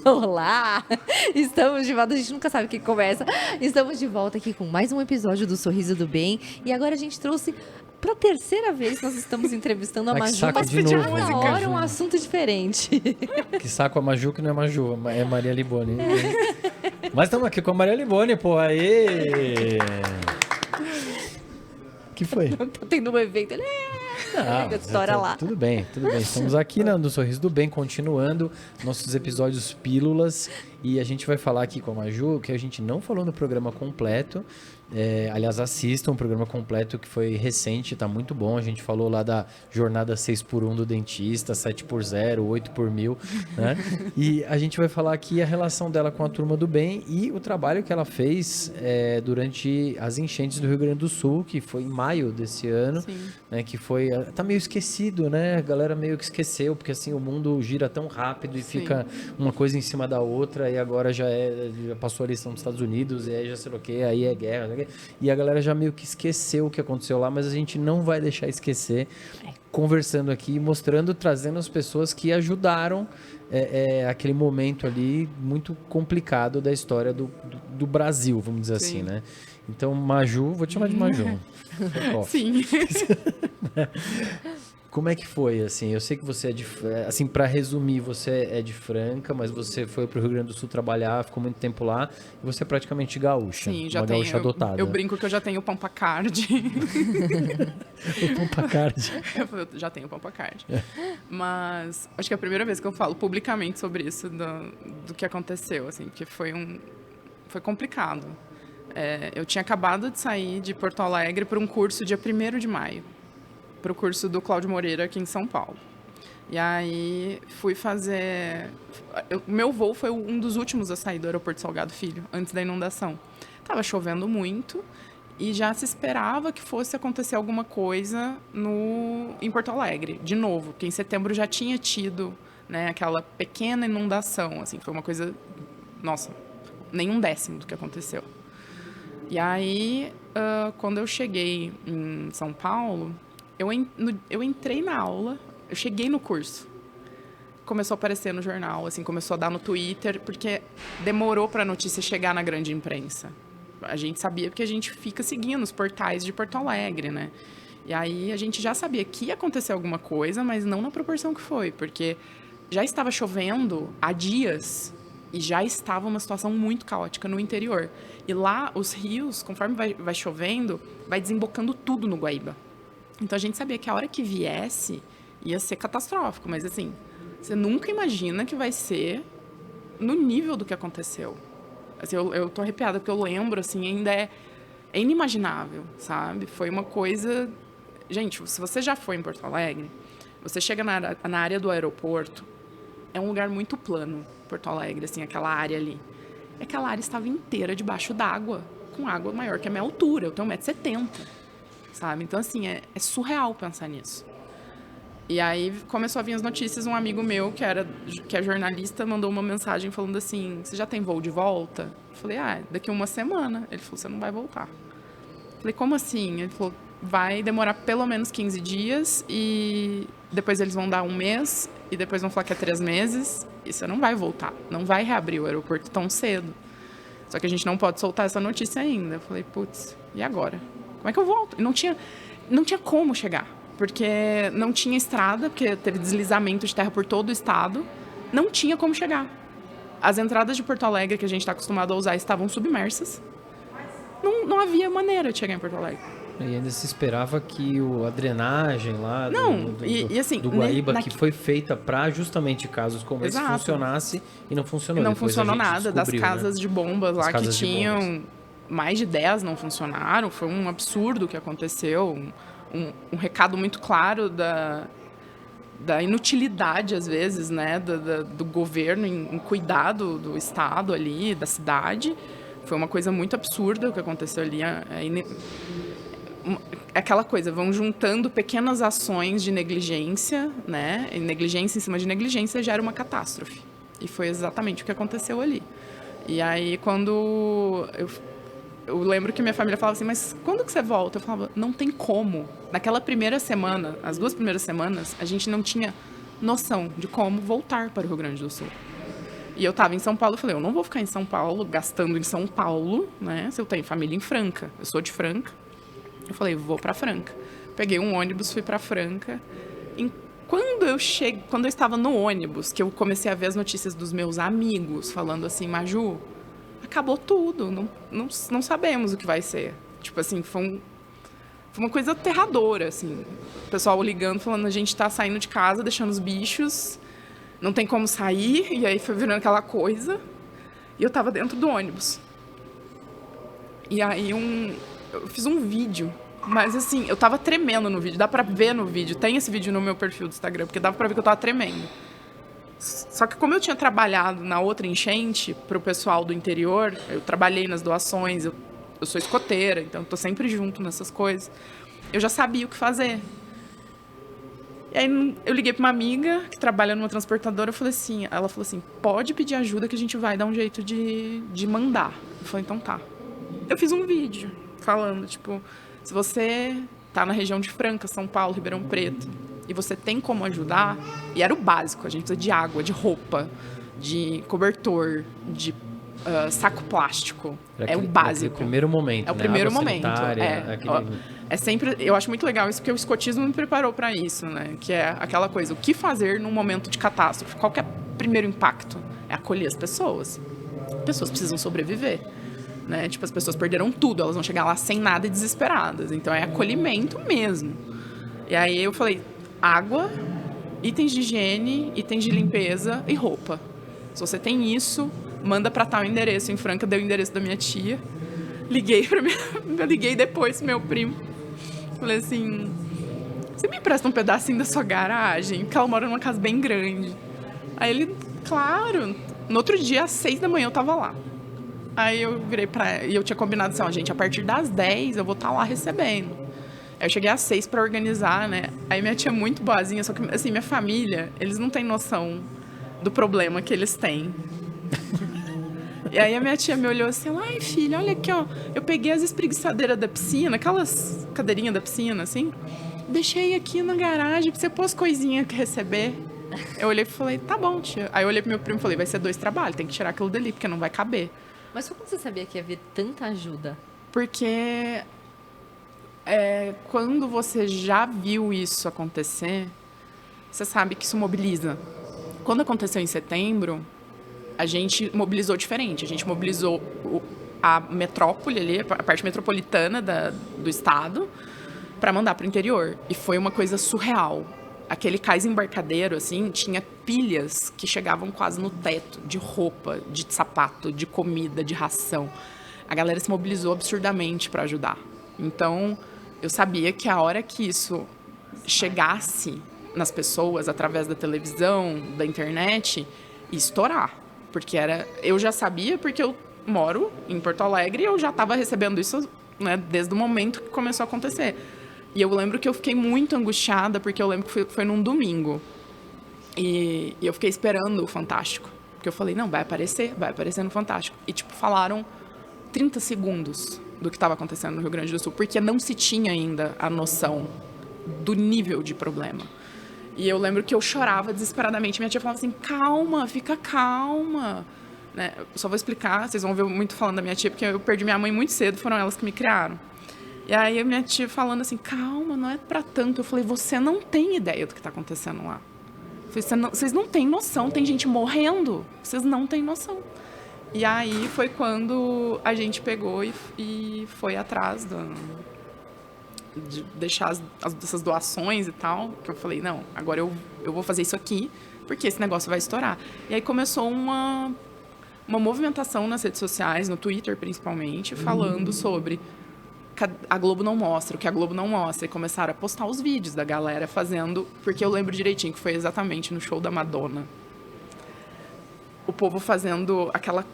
Olá! Estamos de volta, a gente nunca sabe o que começa. Estamos de volta aqui com mais um episódio do Sorriso do Bem. E agora a gente trouxe, pela terceira vez, nós estamos entrevistando a Que Maju, saco mas de novo, cada hora um assunto diferente. Que saco a Maju, que não é Maju, é Maria Liboni. Mas estamos aqui com a Maria Liboni, pô, aê! Que foi? Tá tendo um evento. História lá. Tudo bem. Estamos aqui no Sorriso do Bem, continuando nossos episódios pílulas. E a gente vai falar aqui com a Maju, que a gente não falou no programa completo. Aliás, assistam um programa completo que foi recente, tá muito bom. A gente falou lá da jornada 6x1 do dentista, 7x0, 8x1000, né? E a gente vai falar aqui a relação dela com a Turma do Bem e o trabalho que ela fez durante as enchentes do Rio Grande do Sul, que foi em maio desse ano, né? Que foi... Tá meio esquecido, né? A galera meio que esqueceu, porque assim, o mundo gira tão rápido e fica uma coisa em cima da outra, e agora já passou a eleição dos Estados Unidos, e aí já sei lá o que, aí é guerra, e a galera já meio que esqueceu o que aconteceu lá, mas a gente não vai deixar esquecer, conversando aqui, mostrando, trazendo as pessoas que ajudaram aquele momento ali muito complicado da história do Brasil, vamos dizer assim, né? Então, Maju, vou te chamar de Maju. Sim. Como é que foi, assim? Eu sei que você assim, para resumir, você é de Franca, mas você foi pro Rio Grande do Sul trabalhar, ficou muito tempo lá, e você é praticamente gaúcha. Sim, já uma tenho. Gaúcha adotada. Eu brinco que eu já tenho o Pampa Card. O Pampa Card. Eu já tenho o Pampa Card. Mas acho que é a primeira vez que eu falo publicamente sobre isso, do que aconteceu, assim, porque foi complicado. Eu tinha acabado de sair de Porto Alegre para um curso dia 1º de maio. Para o curso do Cláudio Moreira aqui em São Paulo. E aí fui fazer... Meu voo foi um dos últimos a sair do aeroporto Salgado Filho, antes da inundação. Tava chovendo muito e já se esperava que fosse acontecer alguma coisa em Porto Alegre, de novo, porque em setembro já tinha tido, né, aquela pequena inundação, assim, foi uma coisa... Nossa, nem 1/10 do que aconteceu. E aí, quando eu cheguei em São Paulo... Eu entrei na aula, eu cheguei no curso, começou a aparecer no jornal, assim, começou a dar no Twitter, porque demorou para a notícia chegar na grande imprensa. A gente sabia porque a gente fica seguindo os portais de Porto Alegre, né? E aí a gente já sabia que ia acontecer alguma coisa, mas não na proporção que foi, porque já estava chovendo há dias e já estava uma situação muito caótica no interior. E lá, os rios, conforme vai chovendo, vai desembocando tudo no Guaíba. Então, a gente sabia que a hora que viesse ia ser catastrófico, mas assim, você nunca imagina que vai ser no nível do que aconteceu. Assim, eu tô arrepiada, porque eu lembro, assim, ainda é inimaginável, sabe? Foi uma coisa... Gente, se você já foi em Porto Alegre, você chega na área do aeroporto, é um lugar muito plano, Porto Alegre, assim, aquela área ali. Aquela área estava inteira debaixo d'água, com água maior que a minha altura, eu tenho 1,70 m. Sabe? Então, assim, é surreal pensar nisso. E aí começou a vir as notícias, um amigo meu, que é jornalista, mandou uma mensagem falando assim, você já tem voo de volta? Eu falei, daqui 1 semana. Ele falou, você não vai voltar. Eu falei, como assim? Ele falou, vai demorar pelo menos 15 dias e depois eles vão dar 1 mês e depois vão falar que é 3 meses e você não vai voltar, não vai reabrir o aeroporto tão cedo. Só que a gente não pode soltar essa notícia ainda. Eu falei, putz, e agora? Como é que eu volto? Não tinha como chegar, porque não tinha estrada, porque teve deslizamento de terra por todo o estado. Não tinha como chegar. As entradas de Porto Alegre, que a gente está acostumado a usar, estavam submersas. Não havia maneira de chegar em Porto Alegre. E ainda se esperava que a drenagem lá assim, do Guaíba, que foi feita para justamente casos como esse, funcionasse e não funcionou. Não funcionou nada. Das casas de bombas lá que tinham... Mais de 10 não funcionaram, foi um absurdo o que aconteceu, um recado muito claro da inutilidade, às vezes, né, do governo em cuidar do estado ali, da cidade. Foi uma coisa muito absurda o que aconteceu ali. Aquela coisa, vão juntando pequenas ações de negligência, né, e negligência em cima de negligência gera uma catástrofe. E foi exatamente o que aconteceu ali. E aí, quando eu lembro que minha família falava assim, mas quando que você volta? Eu falava, não tem como. Naquela primeira semana, as 2 primeiras semanas, a gente não tinha noção de como voltar para o Rio Grande do Sul. E eu tava em São Paulo, eu falei, eu não vou ficar em São Paulo, gastando em São Paulo, né? Se eu tenho família em Franca. Eu sou de Franca. Eu falei, vou pra Franca. Peguei um ônibus, fui pra Franca. Quando eu estava no ônibus, que eu comecei a ver as notícias dos meus amigos, falando assim, Maju, acabou tudo, não sabemos o que vai ser. Tipo assim, foi uma coisa aterradora, assim. O pessoal ligando, falando, a gente tá saindo de casa, deixando os bichos, não tem como sair, e aí foi virando aquela coisa. E eu tava dentro do ônibus. E aí eu fiz um vídeo, mas assim, eu tava tremendo no vídeo, dá pra ver no vídeo, tem esse vídeo no meu perfil do Instagram, porque dava pra ver que eu tava tremendo. Só que como eu tinha trabalhado na outra enchente pro pessoal do interior, eu trabalhei nas doações, eu sou escoteira, então eu tô sempre junto nessas coisas, eu já sabia o que fazer. E aí eu liguei pra uma amiga que trabalha numa transportadora, ela falou assim, pode pedir ajuda que a gente vai dar um jeito de mandar. Eu falei, então tá. Eu fiz um vídeo falando, tipo, se você tá na região de Franca, São Paulo, Ribeirão Preto, e você tem como ajudar, e era o básico, a gente precisa de água, de roupa, de cobertor, de saco plástico. É o básico. É o primeiro momento, É o primeiro água momento. É sempre, eu acho muito legal isso, porque o escotismo me preparou para isso, né? Que é aquela coisa, o que fazer num momento de catástrofe? Qual que é o primeiro impacto? É acolher as pessoas. As pessoas precisam sobreviver. Né? Tipo, as pessoas perderam tudo, elas vão chegar lá sem nada e desesperadas. Então, é acolhimento mesmo. E aí eu falei, água, itens de higiene, itens de limpeza e roupa. Se você tem isso, manda para tal endereço. Em Franca, deu o endereço da minha tia. Liguei depois pro meu primo. Falei assim, você me empresta um pedacinho da sua garagem? Porque ela mora numa casa bem grande. Aí ele, claro. No outro dia, às 6 da manhã, eu tava lá. Aí eu virei e eu tinha combinado assim, ó, gente, a partir das 10 eu vou estar lá recebendo. Aí eu cheguei às 6 para organizar, né? Aí minha tia é muito boazinha, só que, assim, minha família, eles não têm noção do problema que eles têm. E aí a minha tia me olhou assim, ai, filha, olha aqui, ó, eu peguei as espreguiçadeiras da piscina, aquelas cadeirinhas da piscina, assim, deixei aqui na garagem pra você pôr as coisinhas que receber. Eu olhei e falei, tá bom, tia. Aí eu olhei pro meu primo e falei, vai ser 2 trabalhos, tem que tirar aquilo dali, porque não vai caber. Mas como você sabia que ia haver tanta ajuda? Porque quando você já viu isso acontecer, você sabe que isso mobiliza. Quando aconteceu em setembro, a gente mobilizou diferente. A gente mobilizou a metrópole ali, a parte metropolitana do estado, para mandar para o interior. E foi uma coisa surreal. Aquele cais embarcadeiro, assim, tinha pilhas que chegavam quase no teto, de roupa, de sapato, de comida, de ração. A galera se mobilizou absurdamente para ajudar. Então, eu sabia que a hora que isso chegasse nas pessoas, através da televisão, da internet, ia estourar. Porque eu já sabia, porque eu moro em Porto Alegre e eu já estava recebendo isso, né, desde o momento que começou a acontecer. E eu lembro que eu fiquei muito angustiada, porque eu lembro que foi num domingo. E eu fiquei esperando o Fantástico. Porque eu falei, não, vai aparecer no Fantástico. E, tipo, falaram 30 segundos do que estava acontecendo no Rio Grande do Sul, porque não se tinha ainda a noção do nível de problema. E eu lembro que eu chorava desesperadamente. Minha tia falava assim, calma, fica calma. Né? Eu só vou explicar, vocês vão ver muito falando da minha tia, porque eu perdi minha mãe muito cedo, foram elas que me criaram. E aí a minha tia falando assim, calma, não é pra tanto. Eu falei, você não tem ideia do que tá acontecendo lá. Eu falei, vocês não têm noção, tem gente morrendo. Vocês não têm noção. E aí foi quando a gente pegou e foi atrás de deixar essas doações e tal. Que eu falei, não, agora eu vou fazer isso aqui, porque esse negócio vai estourar. E aí começou uma movimentação nas redes sociais, no Twitter principalmente, falando sobre... A Globo não mostra, o que a Globo não mostra. E começaram a postar os vídeos da galera fazendo... Porque eu lembro direitinho que foi exatamente no show da Madonna. O povo fazendo aquela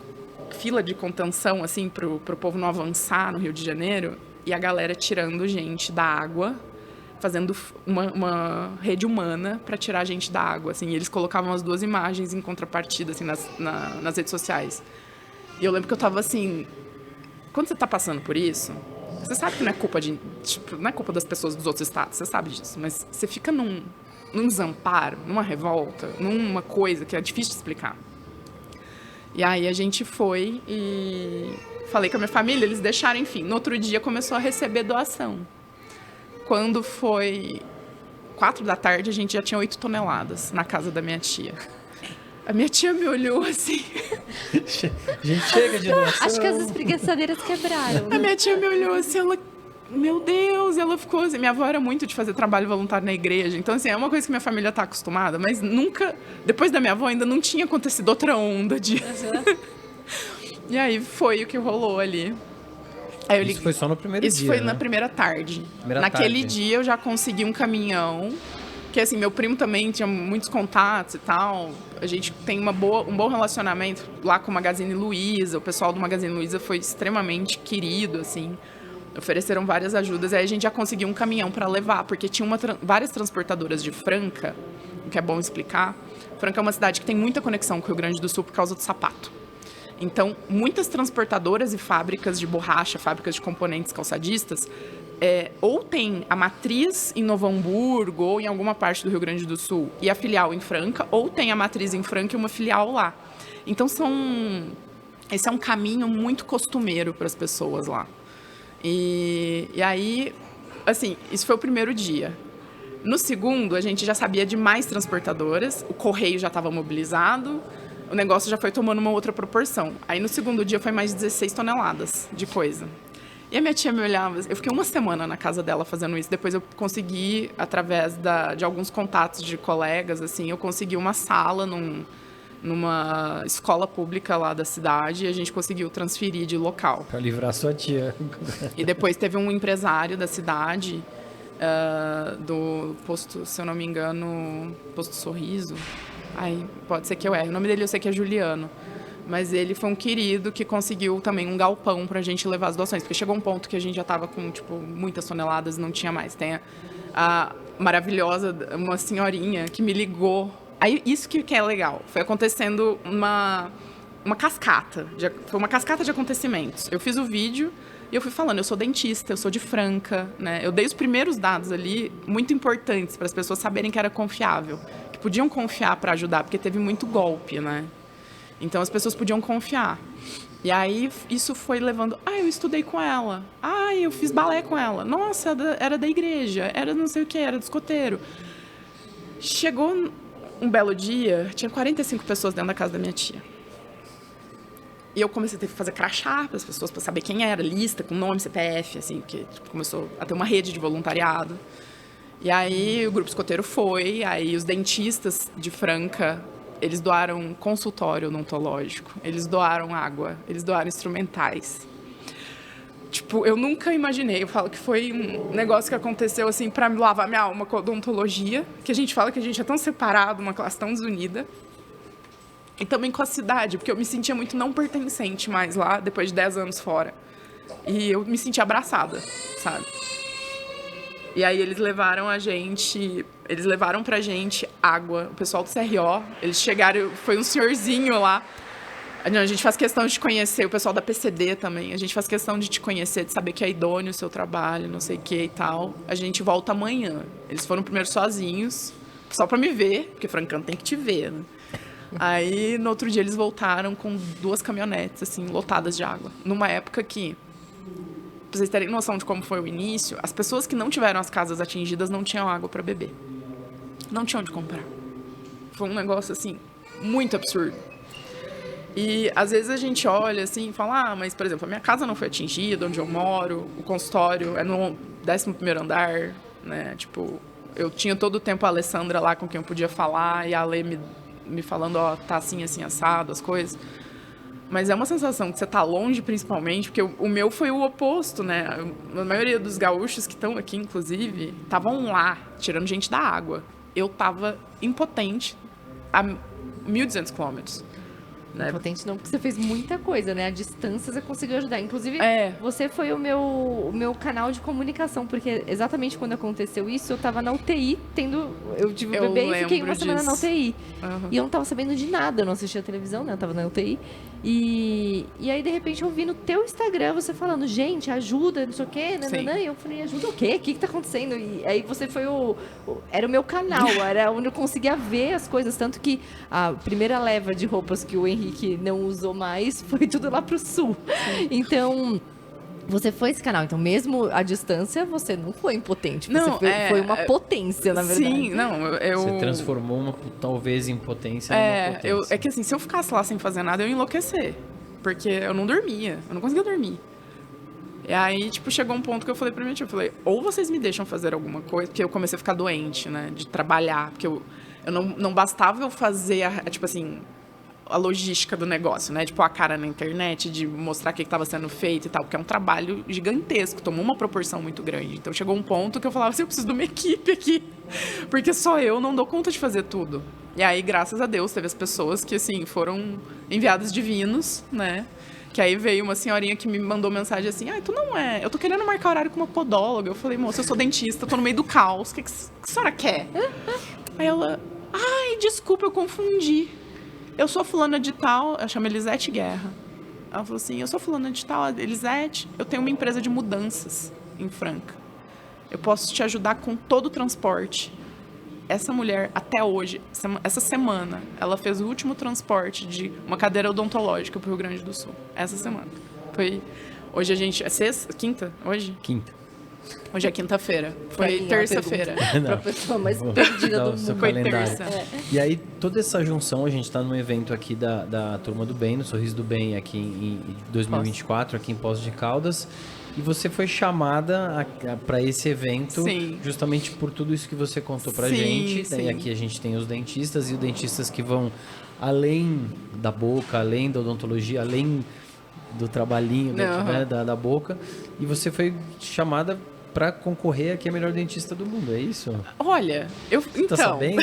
fila de contenção, assim, pro povo não avançar no Rio de Janeiro. E a galera tirando gente da água, fazendo uma rede humana para tirar a gente da água, assim. E eles colocavam as 2 imagens em contrapartida, assim, nas redes sociais. E eu lembro que eu tava assim... Quando você tá passando por isso... Você sabe que não é culpa não é culpa das pessoas dos outros estados, você sabe disso, mas você fica num desamparo, numa revolta, numa coisa que é difícil de explicar. E aí a gente foi e falei com a minha família, eles deixaram, enfim. No outro dia começou a receber doação. Quando foi 4 da tarde, a gente já tinha 8 toneladas na casa da minha tia. A minha tia me olhou assim. A gente chega de doação. Acho que as espreguiçadeiras quebraram. A minha tia me olhou assim, ela... Meu Deus, ela ficou assim... Minha avó era muito de fazer trabalho voluntário na igreja. Então, assim, é uma coisa que minha família tá acostumada. Mas nunca... Depois da minha avó, ainda não tinha acontecido outra onda de... E aí, foi o que rolou ali. Aí Isso foi só no primeiro dia, Isso foi né? na primeira tarde. Primeira Naquele tarde. dia, eu já consegui um caminhão. Que, assim, meu primo também tinha muitos contatos e tal. A gente tem um bom relacionamento lá com o Magazine Luiza. O pessoal do Magazine Luiza foi extremamente querido, assim. Ofereceram várias ajudas. Aí a gente já conseguiu um caminhão para levar, porque tinha várias transportadoras de Franca, o que é bom explicar. Franca é uma cidade que tem muita conexão com o Rio Grande do Sul por causa do sapato. Então, muitas transportadoras e fábricas de borracha, fábricas de componentes calçadistas, ou tem a matriz em Novo Hamburgo ou em alguma parte do Rio Grande do Sul e a filial em Franca, ou tem a matriz em Franca e uma filial lá. Então, esse é um caminho muito costumeiro para as pessoas lá. E aí, assim, isso foi o primeiro dia. No segundo, a gente já sabia de mais transportadoras, o correio já estava mobilizado, o negócio já foi tomando uma outra proporção. Aí no segundo dia foi mais de 16 toneladas de coisa. E a minha tia me olhava, eu fiquei uma semana na casa dela fazendo isso, depois eu consegui, através de alguns contatos de colegas, assim, eu consegui uma sala numa escola pública lá da cidade e a gente conseguiu transferir de local. Pra livrar sua tia. E depois teve um empresário da cidade, do posto, se eu não me engano, Posto Sorriso. Ai, pode ser que eu erre. O nome dele eu sei que é Juliano. Mas ele foi um querido que conseguiu também um galpão pra gente levar as doações. Porque chegou um ponto que a gente já tava com, tipo, muitas toneladas e não tinha mais. Tem a maravilhosa, uma senhorinha que me ligou. Aí, isso que é legal. Foi acontecendo uma cascata. Foi uma cascata de acontecimentos. Eu fiz o vídeo e eu fui falando, eu sou dentista, eu sou de Franca, né? Eu dei os primeiros dados ali, muito importantes, para as pessoas saberem que era confiável. Que podiam confiar para ajudar, porque teve muito golpe, né? Então, as pessoas podiam confiar. E aí, isso foi levando... eu estudei com ela. Eu fiz balé com ela. Nossa, era da igreja. Era não sei o que, era do escoteiro. Chegou um belo dia, tinha 45 pessoas dentro da casa da minha tia. E eu comecei a ter que fazer crachá para as pessoas, para saber quem era, lista, com nome, CPF, assim, porque começou a ter uma rede de voluntariado. E aí, o grupo escoteiro foi, aí os dentistas de Franca... Eles doaram consultório odontológico, eles doaram água, eles doaram instrumentais. Tipo, eu nunca imaginei, eu falo que foi um negócio que aconteceu, assim, para me lavar minha alma com a odontologia, que a gente fala que a gente é tão separado, uma classe tão desunida. E também com a cidade, porque eu me sentia muito não pertencente mais lá, depois de 10 anos fora. E eu me sentia abraçada, sabe? E aí eles levaram pra gente água, o pessoal do CRO, eles chegaram, foi um senhorzinho lá. A gente faz questão de te conhecer, o pessoal da PCD também, a gente faz questão de te conhecer, de saber que é idôneo o seu trabalho, não sei o que e tal. A gente volta amanhã. Eles foram primeiro sozinhos, só pra me ver, porque Francano tem que te ver, né? Aí, no outro dia, eles voltaram com 2 caminhonetes, assim, lotadas de água. Numa época que... Pra vocês terem noção de como foi o início, as pessoas que não tiveram as casas atingidas não tinham água para beber. Não tinham onde comprar. Foi um negócio, assim, muito absurdo. E, às vezes, a gente olha, assim, e fala, mas, por exemplo, a minha casa não foi atingida, onde eu moro, o consultório é no 11º andar, né? Tipo, eu tinha todo o tempo a Alessandra lá com quem eu podia falar, e a Ale me falando, tá assim, assim, assado, as coisas... Mas é uma sensação que você tá longe, principalmente, porque o meu foi o oposto, né? A maioria dos gaúchos que estão aqui, inclusive, estavam lá, tirando gente da água. Eu tava impotente a 1.200 quilômetros. Né? Impotente não, porque você fez muita coisa, né? A distância você conseguiu ajudar. Inclusive, você foi o meu canal de comunicação, porque exatamente quando aconteceu isso, eu tava na UTI, eu tive um bebê e fiquei uma semana na UTI. Uhum. E eu não tava sabendo de nada, eu não assistia a televisão, né? Eu tava na UTI. E aí, de repente, eu vi no teu Instagram você falando, gente, ajuda, não sei o quê, nananã. E eu falei, ajuda o quê? O que tá acontecendo? E aí você foi era o meu canal, era onde eu conseguia ver as coisas. Tanto que a primeira leva de roupas que o Henrique Henrique não usou mais, foi tudo lá pro sul. Então... Você foi esse canal, então mesmo à distância, você não foi impotente. Você foi uma potência, na verdade. Sim, não, Você transformou uma, talvez, impotência numa potência. É que assim, se eu ficasse lá sem fazer nada, eu ia enlouquecer. Porque eu não dormia, eu não conseguia dormir. E aí, tipo, chegou um ponto que eu falei pra minha tia, eu falei, ou vocês me deixam fazer alguma coisa, porque eu comecei a ficar doente, né, de trabalhar, porque eu não bastava eu fazer, tipo assim... a logística do negócio, né? Tipo, a cara na internet, de mostrar o que estava sendo feito e tal, porque é um trabalho gigantesco, tomou uma proporção muito grande. Então, chegou um ponto que eu falava assim, eu preciso de uma equipe aqui, porque só eu não dou conta de fazer tudo. E aí, graças a Deus, teve as pessoas que, assim, foram enviados divinos, né? Que aí veio uma senhorinha que me mandou mensagem assim, tu não é... Eu tô querendo marcar horário com uma podóloga. Eu falei, moça, eu sou dentista, eu tô no meio do caos, o que a senhora quer? Aí ela, desculpa, eu confundi. Eu sou fulana de tal, ela chama Elisete Guerra. Ela falou assim, eu sou fulana de tal, Elisete, eu tenho uma empresa de mudanças em Franca. Eu posso te ajudar com todo o transporte. Essa mulher, até hoje, essa semana, ela fez o último transporte de uma cadeira odontológica para o Rio Grande do Sul. Essa semana. Hoje a gente... É sexta? Quinta? Hoje? Quinta. Hoje é quinta-feira. Foi terça-feira. Pra pessoa mais perdida do mundo. Foi terça. E aí, toda essa junção, a gente está num evento aqui da Turma do Bem, no Sorriso do Bem, aqui em 2024, aqui em Poços de Caldas. E você foi chamada para esse evento, sim, justamente por tudo isso que você contou pra gente. Sim. E aqui a gente tem os dentistas e os dentistas que vão além da boca, além da odontologia, além do trabalhinho né, da boca. E você foi chamada para concorrer aqui a melhor dentista do mundo, é isso? Olha, então... Tá sabendo?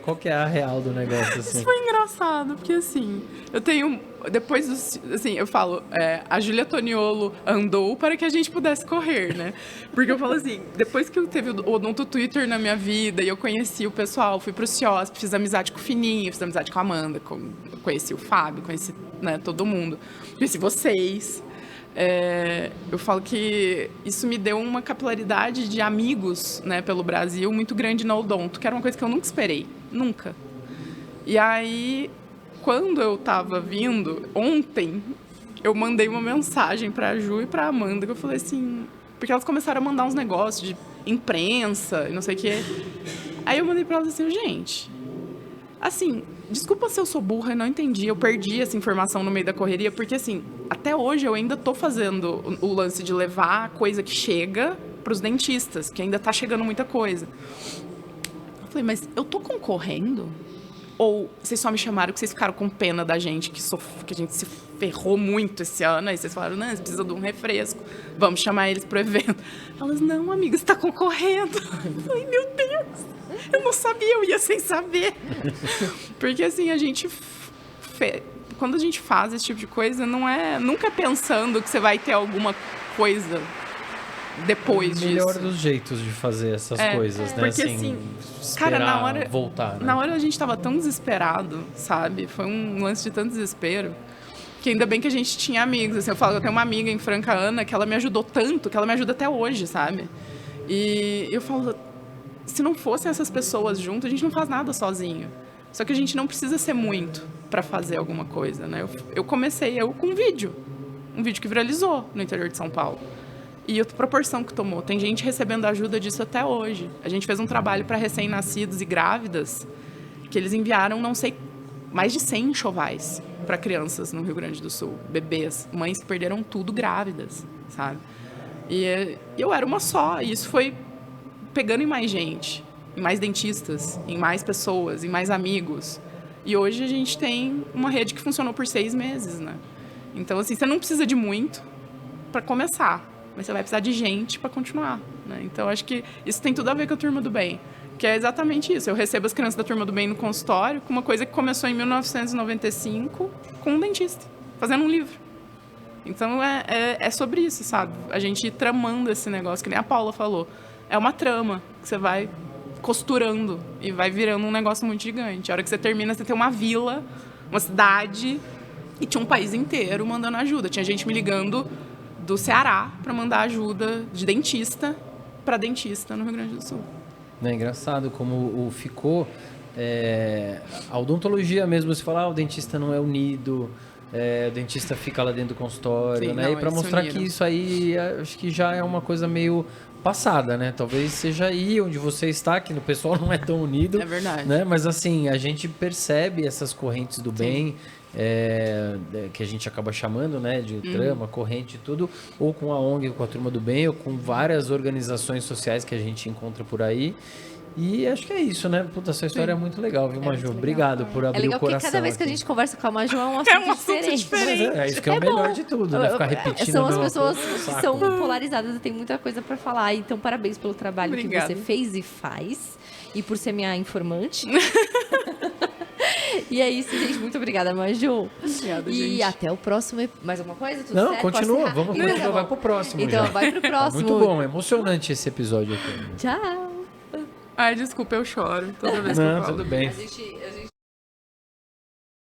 Qual que é a real do negócio, assim? Isso foi engraçado, porque assim, eu tenho... Depois, assim, eu falo, a Júlia Toniolo andou para que a gente pudesse correr, né? Porque eu falo assim, depois que eu teve o Odonto Twitter na minha vida e eu conheci o pessoal, fui pro CIOSP, fiz amizade com o Fininho, fiz amizade com a Amanda, conheci o Fábio, conheci, né, todo mundo. Conheci vocês... eu falo que isso me deu uma capilaridade de amigos, né, pelo Brasil muito grande na odonto, que era uma coisa que eu nunca esperei, nunca. E aí, quando eu tava vindo, ontem, eu mandei uma mensagem pra Ju e pra Amanda, que eu falei assim, porque elas começaram a mandar uns negócios de imprensa e não sei o quê. Aí eu mandei pra elas assim, gente, assim... Desculpa se eu sou burra e não entendi. Eu perdi essa informação no meio da correria, porque, assim, até hoje eu ainda tô fazendo o lance de levar a coisa que chega pros dentistas, que ainda tá chegando muita coisa. Eu falei, mas eu tô concorrendo? Ou vocês só me chamaram porque vocês ficaram com pena da gente, que a gente se ferrou muito esse ano, aí vocês falaram, não, você precisa de um refresco, vamos chamar eles pro evento. Elas, não, amiga, você tá concorrendo. Eu falei, meu Deus! Eu não sabia, eu ia sem saber. Porque, assim, a gente... Quando a gente faz esse tipo de coisa, nunca pensando que você vai ter alguma coisa depois disso. O melhor dos jeitos de fazer essas coisas, né? Porque, assim, cara, na hora... voltar, né? Na hora a gente tava tão desesperado, sabe? Foi um lance de tanto desespero. Que ainda bem que a gente tinha amigos. Assim, eu falo, eu tenho uma amiga em Franca, Ana, que ela me ajudou tanto, que ela me ajuda até hoje, sabe? E eu falo... Se não fossem essas pessoas junto, a gente não faz nada sozinho. Só que a gente não precisa ser muito para fazer alguma coisa, né? Eu comecei com um vídeo que viralizou no interior de São Paulo. E a proporção que tomou. Tem gente recebendo ajuda disso até hoje. A gente fez um trabalho para recém-nascidos e grávidas, que eles enviaram, não sei, mais de 100 enxovais para crianças no Rio Grande do Sul. Bebês, mães que perderam tudo grávidas, sabe? E eu era uma só, e isso foi... pegando em mais gente, em mais dentistas, em mais pessoas, em mais amigos. E hoje a gente tem uma rede que funcionou por 6 meses, né? Então, assim, você não precisa de muito para começar, mas você vai precisar de gente para continuar, né? Então, acho que isso tem tudo a ver com a Turma do Bem, que é exatamente isso. Eu recebo as crianças da Turma do Bem no consultório com uma coisa que começou em 1995 com um dentista, fazendo um livro. Então, é sobre isso, sabe? A gente ir tramando esse negócio, que nem a Paula falou. É uma trama que você vai costurando e vai virando um negócio muito gigante. A hora que você termina, você tem uma vila, uma cidade, e tinha um país inteiro mandando ajuda. Tinha gente me ligando do Ceará para mandar ajuda de dentista para dentista no Rio Grande do Sul. É engraçado como ficou a odontologia mesmo, você fala, o dentista não é unido, o dentista fica lá dentro do consultório, Sim, né? E para mostrar que isso aí, acho que já é uma coisa meio passada, né? Talvez seja aí onde você está, que o pessoal não é tão unido. É verdade. Né? Mas assim, a gente percebe essas correntes do bem, que a gente acaba chamando, né? De trama, corrente e tudo, ou com a ONG, com a Turma do Bem, ou com várias organizações sociais que a gente encontra por aí. E acho que é isso, né? Puta, essa história é muito legal, viu, Maju? Obrigado por abrir o coração. É legal porque cada vez que a gente conversa com a Maju é um assunto diferente. Mas isso que é o melhor de tudo, né? Ficar repetindo. São as pessoas que são polarizadas e tem muita coisa pra falar. Então, parabéns pelo trabalho que você fez e faz. E por ser minha informante. E é isso, gente. Muito obrigada, Maju. Obrigada, gente. E até o próximo... Mais alguma coisa? Tudo Não, certo? continua. Vamos continuar. Vai pro próximo. Então, vai pro próximo. Muito bom. Emocionante esse episódio aqui. Tchau. Ai, desculpa, eu choro toda vez que eu falo. Tudo bem.